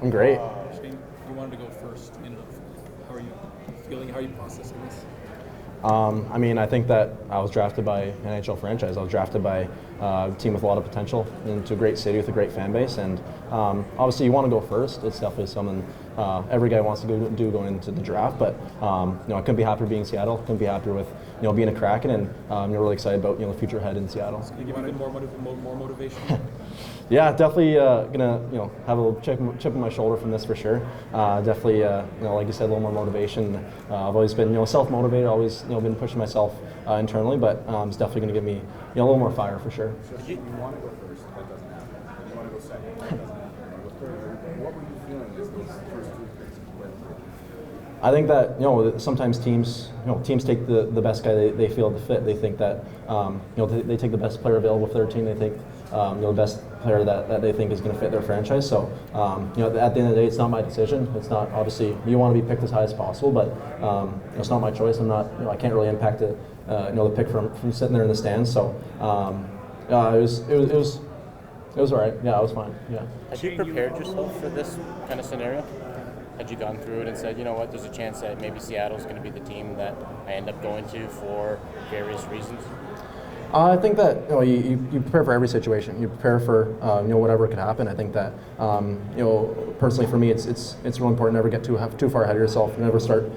I'm great. Shane, you wanted to go first. How are you feeling? How are you processing this? I mean, I think that I was drafted by an NHL franchise. I was drafted by a team with a lot of potential into a great city with a great fan base. And obviously, you want to go first. It's definitely something every guy wants to do going into the draft. But I couldn't be happier being in Seattle. Couldn't be happier with being a Kraken, and really excited about the future ahead in Seattle. Can you give you more motivation? Yeah, definitely gonna have a little chip on my shoulder from this for sure. Definitely like you said, a little more motivation. I've always been self-motivated, always been pushing myself internally, but it's definitely gonna give me a little more fire for sure. So you want to go first, that doesn't happen. You want to go second, that doesn't happen. What were you feeling as those first two picks went through? I think that sometimes teams take the best guy they feel to fit. They think that they take the best player available for their team. They think the best player that they think is going to fit their franchise. So at the end of the day, it's not my decision. It's not, obviously you want to be picked as high as possible, but it's not my choice. I'm not I can't really impact the pick from sitting there in the stands. So it was all right. Yeah, it was fine. Yeah. Had you prepared yourself for this kind of scenario? Had you gone through it and said, you know what, there's a chance that maybe Seattle's going to be the team that I end up going to for various reasons? I think that you prepare for every situation. You prepare for whatever could happen. I think that personally for me, it's really important to never get too far ahead of yourself. Never start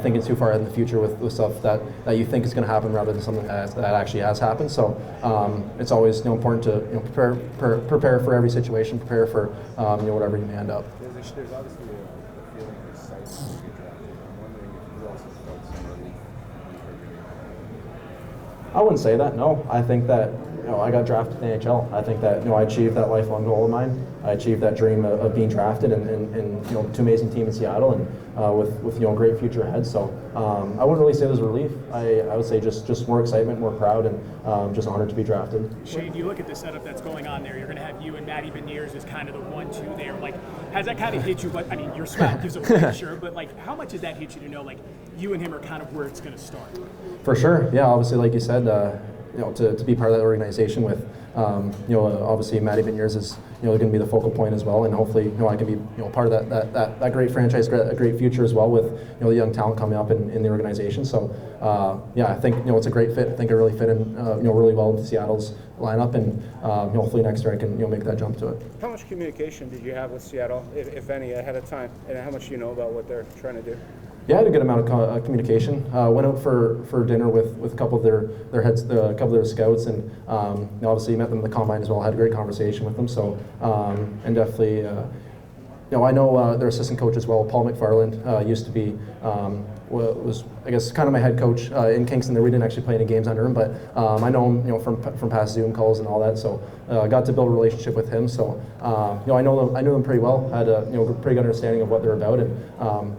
thinking too far ahead in the future with stuff that you think is going to happen rather than something that actually has happened. So it's always important to prepare for every situation. Prepare for whatever you may end up. There's obviously a feeling of excitement when you're drafted. I'm wondering if you also felt some relief. I wouldn't say that, no. I think that I got drafted in the NHL. I think that I achieved that lifelong goal of mine. I achieved that dream of being drafted and to an amazing team in Seattle and with a great future ahead. So I wouldn't really say there's relief. I would say just more excitement, more proud, and just honored to be drafted. Shane, you look at the setup that's going on there. You're going to have you and Matty Beniers as kind of the 1-2 there. Like, has that kind of hit you? But I mean, your swag gives a picture, but like, how much does that hit you to know like you and him are kind of where it's going to start? For sure, yeah. Obviously, like you said, to be part of that organization with, obviously Matty Beniers is going to be the focal point as well, and hopefully I can be part of that great franchise, a great future as well with the young talent coming up in the organization. So I think it's a great fit. I think I really fit in really well into Seattle's lineup, and hopefully next year I can make that jump to it. How much communication did you have with Seattle, if any, ahead of time, and how much do you know about what they're trying to do? Yeah, I had a good amount of communication. Went out for dinner with a couple of their heads, a couple of their scouts, and obviously met them in the combine as well. Had a great conversation with them. So and definitely, I know their assistant coach as well, Paul McFarland, used to be was I guess kind of my head coach in Kingston. We didn't actually play any games under him, but I know him from past Zoom calls and all that. So got to build a relationship with him. So I know them pretty well. Had a pretty good understanding of what they're about, and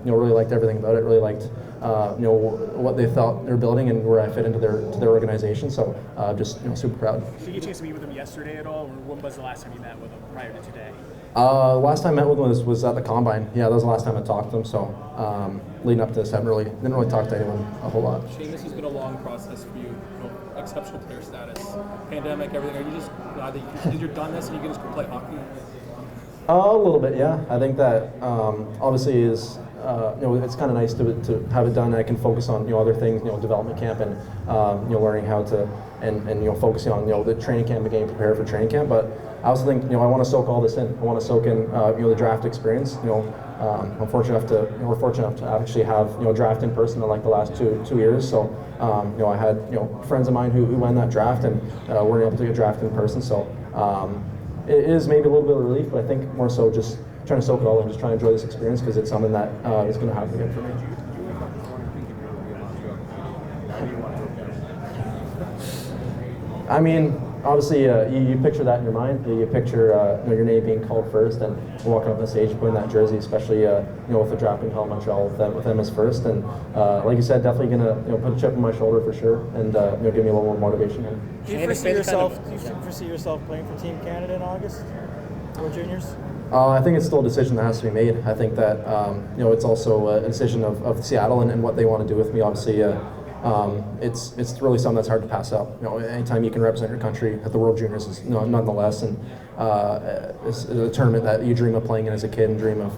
really liked everything about it. Really liked what they thought they're building and where I fit into their organization. So just super proud. Did you get a chance to meet with him yesterday at all, or when was the last time you met with him prior to today? Last time I met with him was at the combine. Yeah, that was the last time I talked to him. So leading up to this, didn't really talk to anyone a whole lot. Shane, this has been a long process for you. Exceptional player status, pandemic, everything. Are you just glad that you're done this and you can just go play hockey? A little bit, yeah. I think that obviously is it's kind of nice to have it done. And I can focus on other things, development camp and learning how to and focusing on the training camp and getting prepared for training camp. But I also think I want to soak all this in. I want to soak in the draft experience. I'm fortunate enough to we're fortunate enough to actually have draft in person in like the last two years. So I had friends of mine who won that draft and weren't able to get drafted in person. So it is maybe a little bit of relief, but I think more so just trying to soak it all in, just trying to enjoy this experience because it's something that is going to happen again for me. I mean, obviously, you picture that in your mind. You picture your name being called first and walking up on stage, putting that jersey, especially with the draft in Montreal with them as first. And like you said, definitely gonna put a chip on my shoulder for sure, and give me a little more motivation. Do you foresee yourself playing for Team Canada in August or juniors? I think it's still a decision that has to be made. I think that it's also a decision of Seattle and what they want to do with me. Obviously, it's really something that's hard to pass up. Anytime you can represent your country at the World Juniors is nonetheless, and it's a tournament that you dream of playing in as a kid and dream of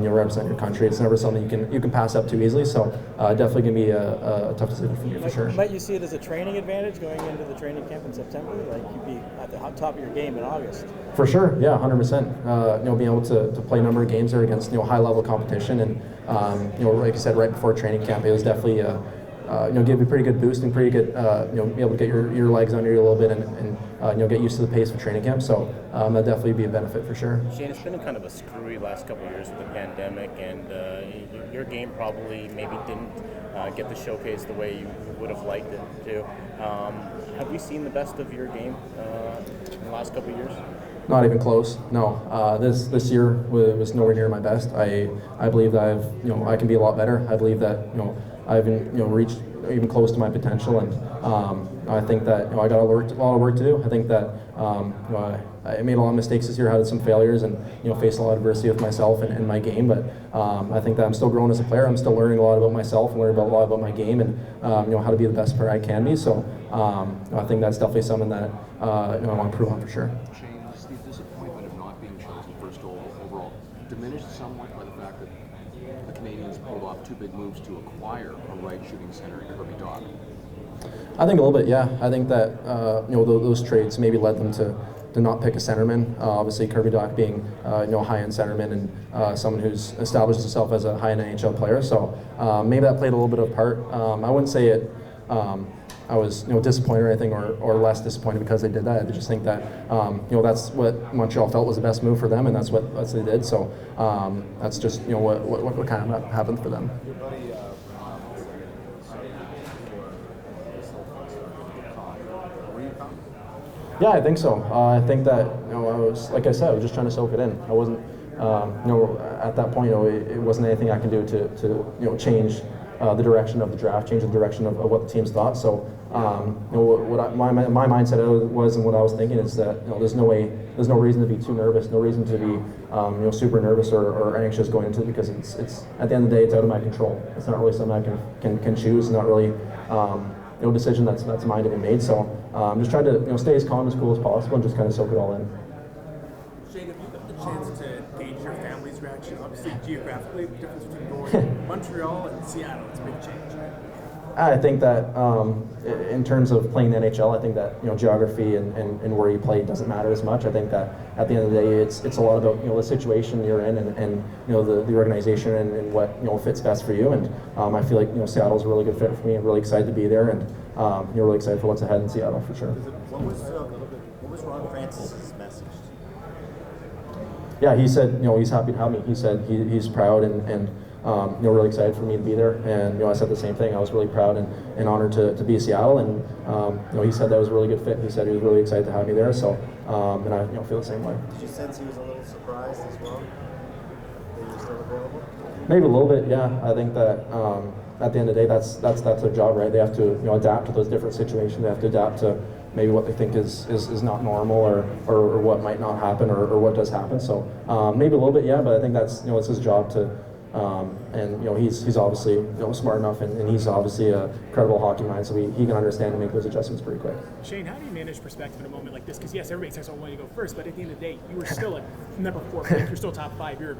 represent your country. It's never something you can pass up too easily. So definitely gonna be a tough decision for me for sure. Might you see it as a training advantage going into the training camp in September? Like you'd be at the top of your game in August. For sure, yeah, 100%. Being able to play a number of games there against high level competition, and like I said, right before training camp, it was definitely give you a pretty good boost and pretty good be able to get your legs under you a little bit and get used to the pace of training camp. So that'll definitely be a benefit for sure. Shane, it's been kind of a screwy last couple of years with the pandemic, and your game probably maybe didn't get the showcase the way you would have liked it to. Have you seen the best of your game in the last couple of years? Not even close. No. This year was nowhere near my best. I believe that I can be a lot better. I believe that I haven't reached even close to my potential, and I think that I got a lot of work to do. I think that I made a lot of mistakes this year, had some failures, and faced a lot of adversity with myself and my game. But I think that I'm still growing as a player. I'm still learning a lot about myself and learning a lot about my game, and how to be the best player I can be. So I think that's definitely something that I want to improve on for sure. Shane, is the disappointment of not being chosen first overall diminished somewhat by the fact that the Canadians pulled off two big moves to acquire a right shooting center in Kirby Dach? I think a little bit, yeah. I think that those trades maybe led them to not pick a centerman. Obviously, Kirby Dach being a high-end centerman and someone who's established himself as a high-end NHL player. So maybe that played a little bit of part. I wouldn't say it. I was disappointed or anything, or less disappointed because they did that. I just think that that's what Montreal felt was the best move for them, and that's what they did. So that's just what kind of happened for them. Your buddy, were you coming? Yeah, I think so. I think that I was, like I said, I was just trying to soak it in. I wasn't at that point. It wasn't anything I can do to change the direction of the draft, change the direction of what the teams thought. So my mindset was, and what I was thinking is that there's no reason to be too nervous, no reason to be super nervous or anxious going into it, because it's at the end of the day, it's out of my control. It's not really something I can choose. It's not really decision that's mine to be made. So I'm just trying to stay as calm, as cool as possible, and just kind of soak it all in. Shane, have you got the chance to gauge your family's reaction? Obviously, geographically, the difference between going Montreal and Seattle, it's a big change. I think that in terms of playing the NHL, I think that geography and where you play doesn't matter as much. I think that at the end of the day, it's a lot about the situation you're in and the organization and what fits best for you. And I feel like Seattle's a really good fit for me. I'm really excited to be there, and really excited for what's ahead in Seattle for sure. What was Ron Francis's message? Yeah, he said he's happy to have me. He said he's proud and really excited for me to be there. And I said the same thing. I was really proud and honored to be in Seattle. And he said that was a really good fit. He said he was really excited to have me there. So and I feel the same way. Did you sense he was a little surprised as well that you were still available? Maybe a little bit, yeah. I think that at the end of the day, that's their job, right? They have to adapt to those different situations. They have to adapt to maybe what they think is not normal or what might not happen or what does happen. So maybe a little bit, yeah. But I think that's it's his job to. And he's obviously smart enough, and he's obviously a credible hockey mind, so he can understand and make those adjustments pretty quick. Shane, how do you manage perspective in a moment like this? Because yes, everybody says, "Oh, when you go first," but at the end of the day, you were still a number 4 pick. You're still top 5. You're a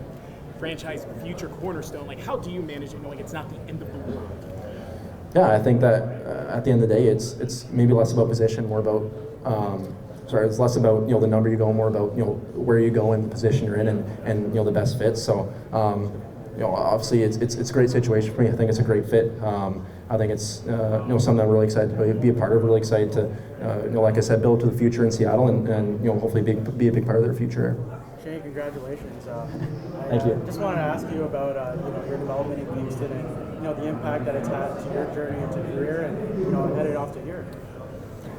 franchise future cornerstone. Like, how do you manage it knowing it's not the end of the world? Yeah, I think that at the end of the day, it's maybe less about position, more about. It's less about the number you go, more about where you go and the position you're in, and the best fit. So. Obviously it's a great situation for me. I think it's a great fit. I think it's something I'm really excited to be a part of. Really excited to, like I said, build to the future in Seattle, and hopefully be a big part of their future. Shane, congratulations. Thank you. Just wanted to ask you about your development in Kingston and the impact that it's had to your journey into career, and headed off to here.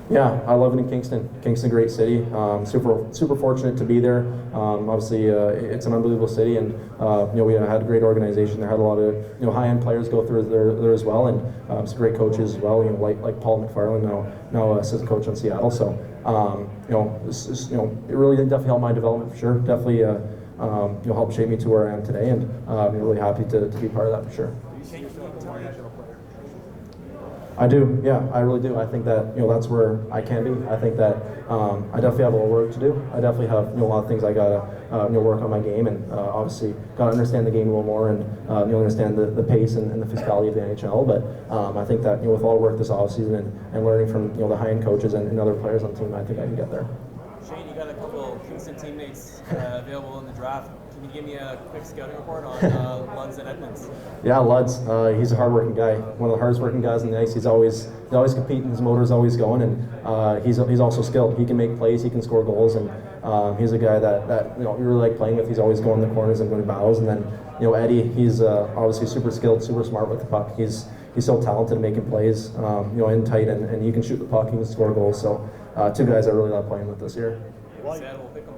Yeah, I love it in Kingston. Kingston, great city. Super fortunate to be there. Obviously, it's an unbelievable city, and we had a great organization. There had a lot of high-end players go through there as well, and some great coaches as well. Like Paul McFarland, now assistant coach in Seattle. So it really definitely helped my development for sure. Definitely helped shape me to where I am today, and I'm really happy to be part of that for sure. I do, yeah, I really do. I think that that's where I can be. I think that I definitely have a little work to do. I definitely have a lot of things I gotta work on my game, and obviously gotta understand the game a little more, and understand the pace and the physicality of the NHL. But I think that with all the work this offseason and learning from the high end coaches and other players on the team, I think I can get there. Shane, you got a couple Kingston teammates available in the draft. Can you give me a quick scouting report on Lunds and Edmonds? Yeah, Luds, he's a hardworking guy. One of the hardest working guys on the ice. He's always competing. His motor's always going, and he's also skilled. He can make plays. He can score goals, and he's a guy that you really like playing with. He's always going in the corners and going to battles. And then Eddie, he's obviously super skilled, super smart with the puck. He's so talented at making plays, in tight, and he can shoot the puck. He can score goals. So two guys I really love playing with this year. Seattle will pick them.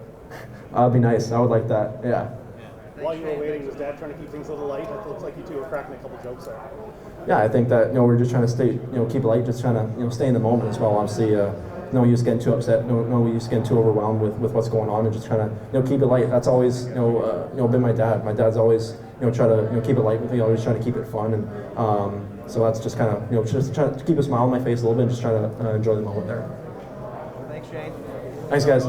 That'd be nice. I would like that. Yeah. While you were waiting, was Dad trying to keep things a little light? It looks like you two were cracking a couple jokes there. Yeah, I think that we're just trying to stay, keep it light, just trying to stay in the moment as well. Obviously, no use getting too upset, no use getting too overwhelmed with what's going on, and just trying to keep it light. That's always been my dad. My dad's always try to keep it light with me, always trying to keep it fun, and so that's just kind of just trying to keep a smile on my face a little bit, and just trying to enjoy the moment there. Thanks, Shane. Thanks, guys.